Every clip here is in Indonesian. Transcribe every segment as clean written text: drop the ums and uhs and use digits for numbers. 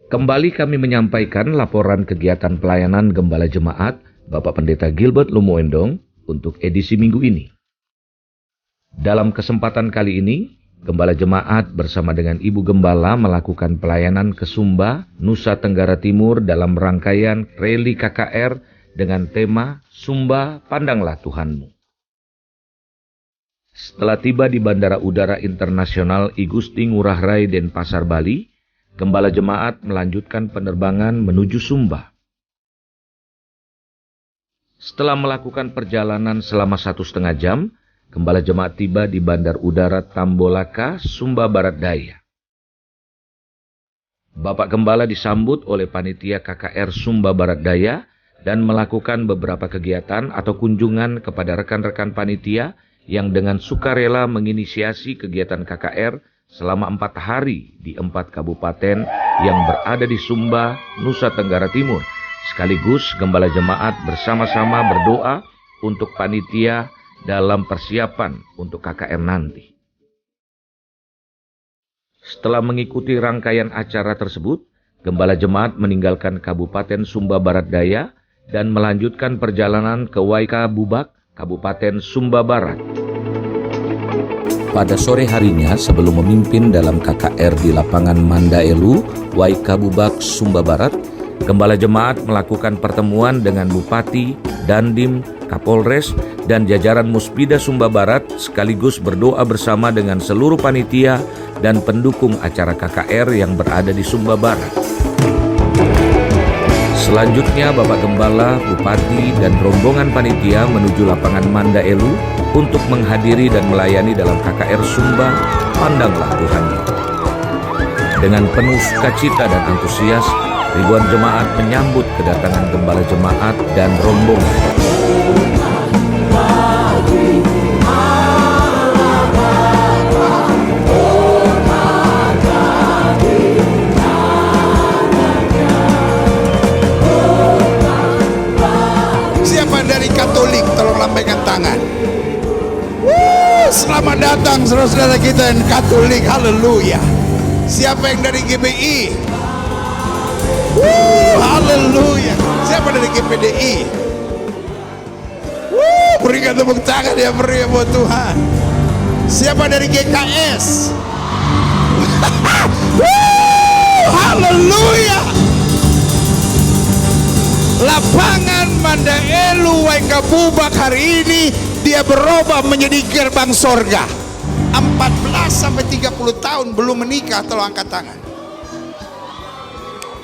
Kembali kami menyampaikan laporan kegiatan pelayanan Gembala Jemaat Bapak Pendeta Gilbert Lumuendong untuk edisi minggu ini. Dalam kesempatan kali ini, Gembala Jemaat bersama dengan Ibu Gembala melakukan pelayanan ke Sumba, Nusa Tenggara Timur dalam rangkaian rally KKR dengan tema Sumba Pandanglah Tuhanmu. Setelah tiba di Bandara Udara Internasional I Gusti Ngurah Rai Denpasar, Bali, Gembala Jemaat melanjutkan penerbangan menuju Sumba. Setelah melakukan perjalanan selama 1,5 jam, Gembala Jemaat tiba di Bandar Udara Tambolaka, Sumba Barat Daya. Bapak Gembala disambut oleh panitia KKR Sumba Barat Daya dan melakukan beberapa kegiatan atau kunjungan kepada rekan-rekan panitia yang dengan sukarela menginisiasi kegiatan KKR selama 4 hari di 4 kabupaten yang berada di Sumba, Nusa Tenggara Timur. Sekaligus Gembala Jemaat bersama-sama berdoa untuk panitia dalam persiapan untuk KKR nanti. Setelah mengikuti rangkaian acara tersebut, Gembala Jemaat meninggalkan Kabupaten Sumba Barat Daya dan melanjutkan perjalanan ke Waika Bubak, Kabupaten Sumba Barat. Pada sore harinya sebelum memimpin dalam KKR di lapangan Mandaelu, Waika Bubak, Sumba Barat, Gembala Jemaat melakukan pertemuan dengan Bupati, Dandim, Kapolres, dan jajaran Muspida Sumba Barat sekaligus berdoa bersama dengan seluruh panitia dan pendukung acara KKR yang berada di Sumba Barat. Selanjutnya Bapak Gembala, Bupati, dan rombongan panitia menuju lapangan Mandaelu untuk menghadiri dan melayani dalam KKR Sumba Pandanglah Tuhanmu. Dengan penuh sukacita dan antusias, ribuan jemaat menyambut kedatangan Gembala Jemaat dan rombongan. Siapa dari Katolik? Tolong lambaikan tangan. Selamat datang saudara-saudara kita yang Katolik, haleluya. Siapa yang dari GBI? Haleluya. Siapa dari GPDI? Berikan tepuk tangan yang meriah buat Tuhan. Siapa dari GKS? Haleluya. Lapangan Mandaelu Waika Bubak hari ini dia berubah menjadi gerbang sorga. 14-30 tahun belum menikah, tolong angkat tangan.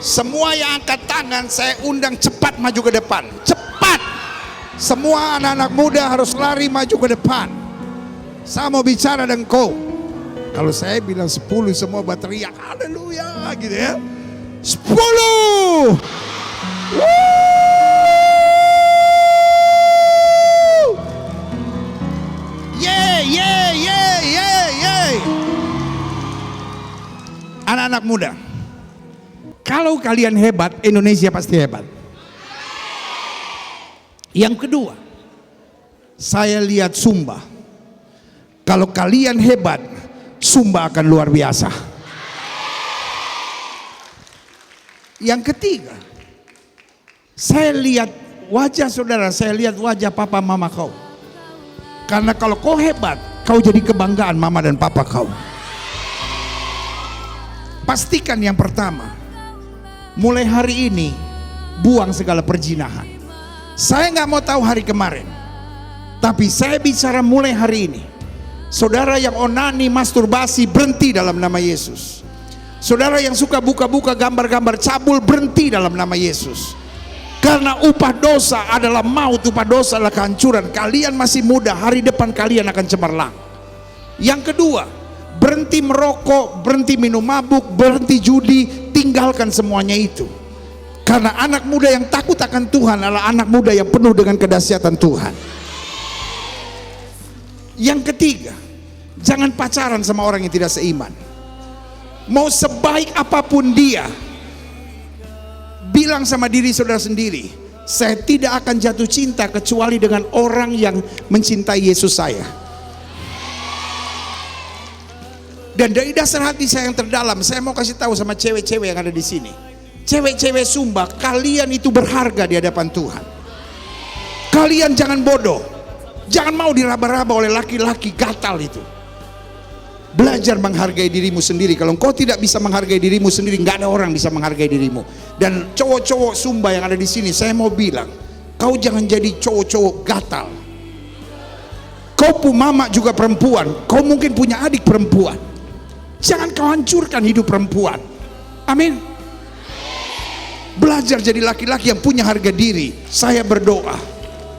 Semua yang angkat tangan saya undang cepat maju ke depan. Cepat. Semua anak-anak muda harus lari maju ke depan. Saya mau bicara dengan kau. Kalau saya bilang 10 semua berteriak haleluya gitu ya. 10. Anak-anak muda, kalau kalian hebat, Indonesia pasti hebat. Yang kedua, saya lihat Sumba. Kalau kalian hebat, Sumba akan luar biasa. Yang ketiga, saya lihat wajah saudara, saya lihat wajah papa mama kau. Karena kalau kau hebat, kau jadi kebanggaan mama dan papa kau. Pastikan yang pertama, mulai hari ini buang segala perjinahan. Saya nggak mau tahu hari kemarin, tapi saya bicara mulai hari ini. Saudara yang onani, masturbasi, berhenti dalam nama Yesus. Saudara yang suka buka-buka gambar-gambar cabul, berhenti dalam nama Yesus. Karena upah dosa adalah maut, upah dosa adalah kehancuran. Kalian masih muda, hari depan kalian akan cemerlang. Yang kedua, berhenti merokok, berhenti minum mabuk, berhenti judi, tinggalkan semuanya itu. Karena anak muda yang takut akan Tuhan adalah anak muda yang penuh dengan kedahsyatan Tuhan. Yang ketiga, jangan pacaran sama orang yang tidak seiman. Mau sebaik apapun dia, bilang sama diri saudara sendiri, saya tidak akan jatuh cinta kecuali dengan orang yang mencintai Yesus saya. Dan dari dasar hati saya yang terdalam, saya mau kasih tahu sama cewek-cewek yang ada di sini, Cewek-cewek Sumba, kalian itu berharga di hadapan Tuhan. Kalian jangan bodoh. Jangan mau diraba-raba oleh laki-laki gatal itu. Belajar menghargai dirimu sendiri. Kalau engkau tidak bisa menghargai dirimu sendiri, nggak ada orang bisa menghargai dirimu. Dan cowok-cowok Sumba yang ada di sini, saya mau bilang, kau jangan jadi cowok-cowok gatal. Kau punya mama juga perempuan, kau mungkin punya adik perempuan. Jangan kau hancurkan hidup perempuan. Amin. Belajar jadi laki-laki yang punya harga diri. Saya berdoa,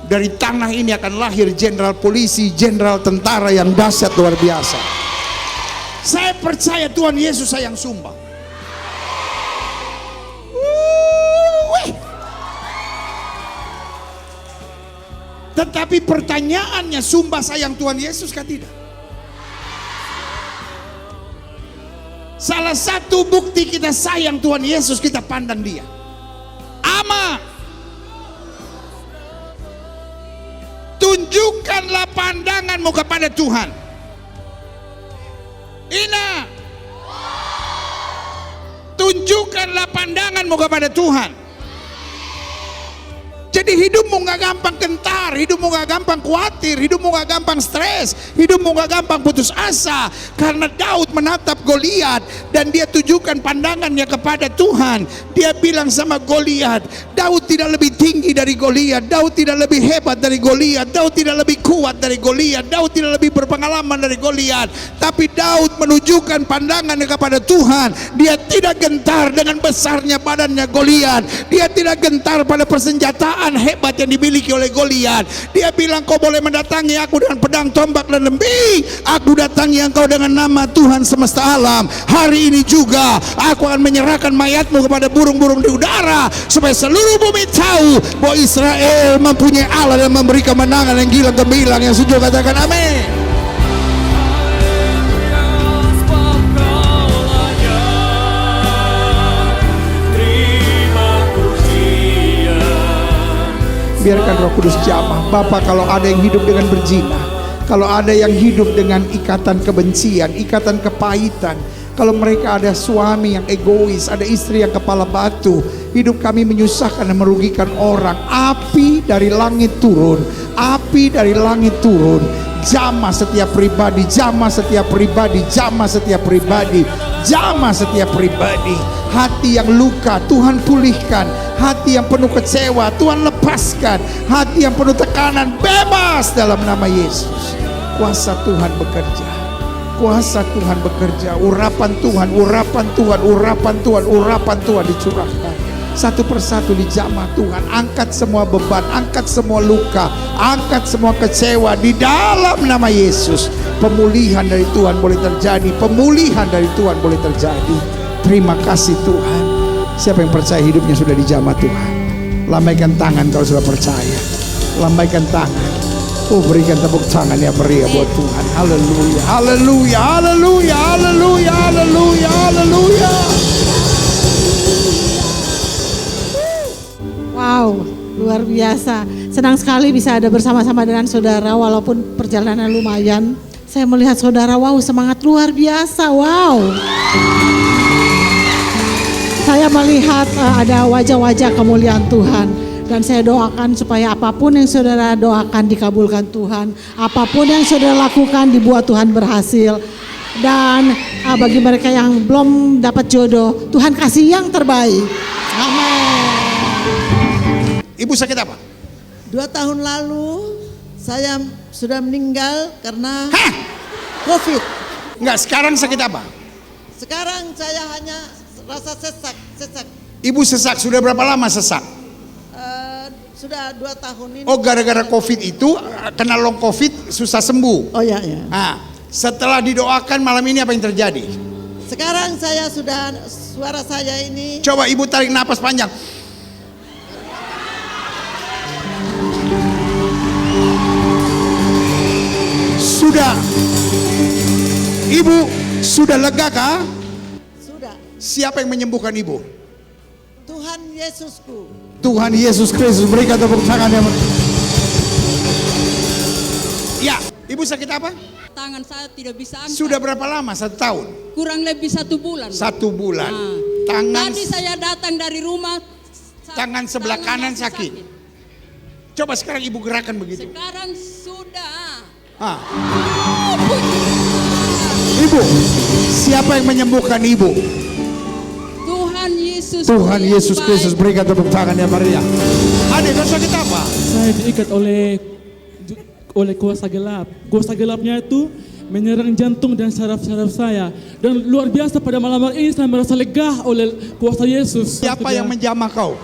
dari tanah ini akan lahir jenderal polisi, jenderal tentara yang dahsyat luar biasa. Saya percaya Tuhan Yesus sayang Sumba. Tetapi pertanyaannya, Sumba sayang Tuhan Yesus kah tidak? Salah satu bukti kita sayang Tuhan Yesus, kita pandang dia. Ama, tunjukkanlah pandanganmu kepada Tuhan. Ina, tunjukkanlah pandanganmu kepada Tuhan. Jadi hidupmu gak gampang gentar, hidupmu gak gampang khawatir, hidupmu gak gampang stres, hidupmu gak gampang putus asa. Karena Daud menatap Goliat dan dia tujukan pandangannya kepada Tuhan. Dia bilang sama Goliat, Daud tidak lebih tinggi dari Goliat, Daud tidak lebih hebat dari Goliat, Daud tidak lebih kuat dari Goliat, Daud tidak lebih berpengalaman dari Goliat. Tapi Daud menunjukkan pandangannya kepada Tuhan. Dia tidak gentar dengan besarnya badannya Goliat, dia tidak gentar pada persenjataan hebat yang dimiliki oleh Goliat. Dia bilang, kau boleh mendatangi aku dengan pedang, tombak dan lembing, aku datangi engkau dengan nama Tuhan semesta alam. Hari ini juga aku akan menyerahkan mayatmu kepada burung-burung di udara, supaya seluruh bumi tahu bahwa Israel mempunyai Allah dan memberi kemenangan yang gila gemilang. Yang setuju katakan amin. Biarkan Roh Kudus jamah. Bapa, kalau ada yang hidup dengan berzina, kalau ada yang hidup dengan ikatan kebencian, ikatan kepahitan, kalau mereka ada suami yang egois, ada istri yang kepala batu, hidup kami menyusahkan dan merugikan orang, api dari langit turun, api dari langit turun, jamah setiap pribadi, jamah setiap pribadi, jamah setiap pribadi, jamah setiap pribadi. Hati yang luka Tuhan pulihkan, hati yang penuh kecewa Tuhan lepaskan, hati yang penuh tekanan bebas dalam nama Yesus. Kuasa Tuhan bekerja, kuasa Tuhan bekerja, urapan Tuhan, urapan Tuhan, urapan Tuhan, urapan Tuhan dicurahkan satu persatu di jamah Tuhan. Angkat semua beban, angkat semua luka, angkat semua kecewa di dalam nama Yesus. Pemulihan dari Tuhan boleh terjadi, pemulihan dari Tuhan boleh terjadi. Terima kasih Tuhan. Siapa yang percaya hidupnya sudah dijamah Tuhan? Lambaikan tangan kalau sudah percaya. Lambaikan tangan. Oh, berikan tepuk tangan yang meriah buat Tuhan. Haleluya, haleluya, haleluya, haleluya, haleluya, haleluya. Wow, luar biasa. Senang sekali bisa ada bersama-sama dengan saudara walaupun perjalanan lumayan. Saya melihat saudara, wow, semangat luar biasa. Wow. Saya melihat ada wajah-wajah kemuliaan Tuhan. Dan saya doakan supaya apapun yang saudara doakan dikabulkan Tuhan. Apapun yang saudara lakukan dibuat Tuhan berhasil. Dan bagi mereka yang belum dapat jodoh, Tuhan kasih yang terbaik. Amin. Ibu sakit apa? 2 tahun lalu saya sudah meninggal karena COVID. Enggak, sekarang sakit apa? Sekarang saya hanya rasa sesak. Ibu sesak, sudah berapa lama sesak? Sudah 2 tahun ini. Oh, gara-gara COVID itu, kena long COVID susah sembuh. Oh ya. Nah, setelah didoakan malam ini apa yang terjadi? Sekarang saya sudah, suara saya ini. Coba ibu tarik napas panjang. Sudah. Ibu sudah lega kah? Sudah. Siapa yang menyembuhkan ibu? Tuhan Yesusku. Tuhan Yesus Kristus. Berikan tepuk tangan yang... Ya, Ibu sakit apa? Tangan saya tidak bisa angkat. Sudah berapa lama? 1 tahun? Kurang lebih 1 bulan. 1 bulan. Nah, Tangan tadi saya datang dari rumah. tangan sebelah kanan masih sakit. Coba sekarang ibu gerakan begitu. Sekarang sudah. Ah. Ibu, siapa yang menyembuhkan ibu? Tuhan Yesus. Tuhan yang Yesus baik. Kristus, berikan tepuk tangan ya Maria. Adik, kau sakit apa? Saya diikat oleh kuasa gelap. Kuasa gelapnya itu menyerang jantung dan saraf-saraf saya. Dan luar biasa pada malam hari ini saya merasa lega oleh kuasa Yesus. Siapa yang menjamah kau?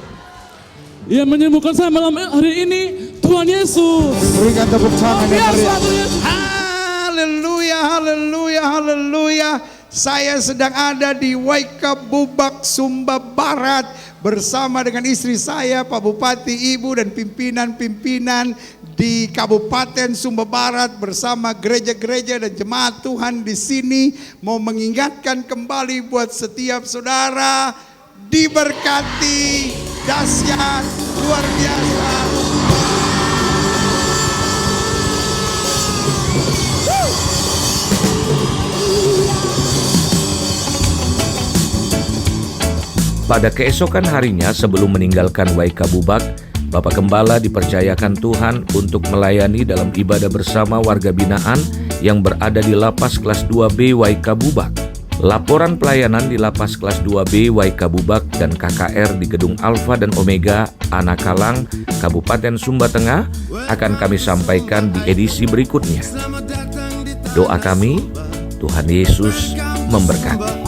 Yang menyembuhkan saya malam hari ini Tuhan Yesus. Berikan tepuk tangan ya Biasa Maria. Tuhan Yesus. Haleluya, haleluya, haleluya. Saya sedang ada di Waikabubak, Sumba Barat bersama dengan istri saya, Pak Bupati, Ibu dan pimpinan-pimpinan di Kabupaten Sumba Barat bersama gereja-gereja dan jemaat Tuhan di sini mau mengingatkan kembali buat setiap saudara diberkati, dahsyat, luar biasa. Pada keesokan harinya sebelum meninggalkan Waikabubak, Bapak Gembala dipercayakan Tuhan untuk melayani dalam ibadah bersama warga binaan yang berada di Lapas Kelas 2B Waikabubak. Laporan pelayanan di Lapas Kelas 2B Waikabubak dan KKR di Gedung Alfa dan Omega, Anakalang, Kabupaten Sumba Tengah akan kami sampaikan di edisi berikutnya. Doa kami, Tuhan Yesus memberkati.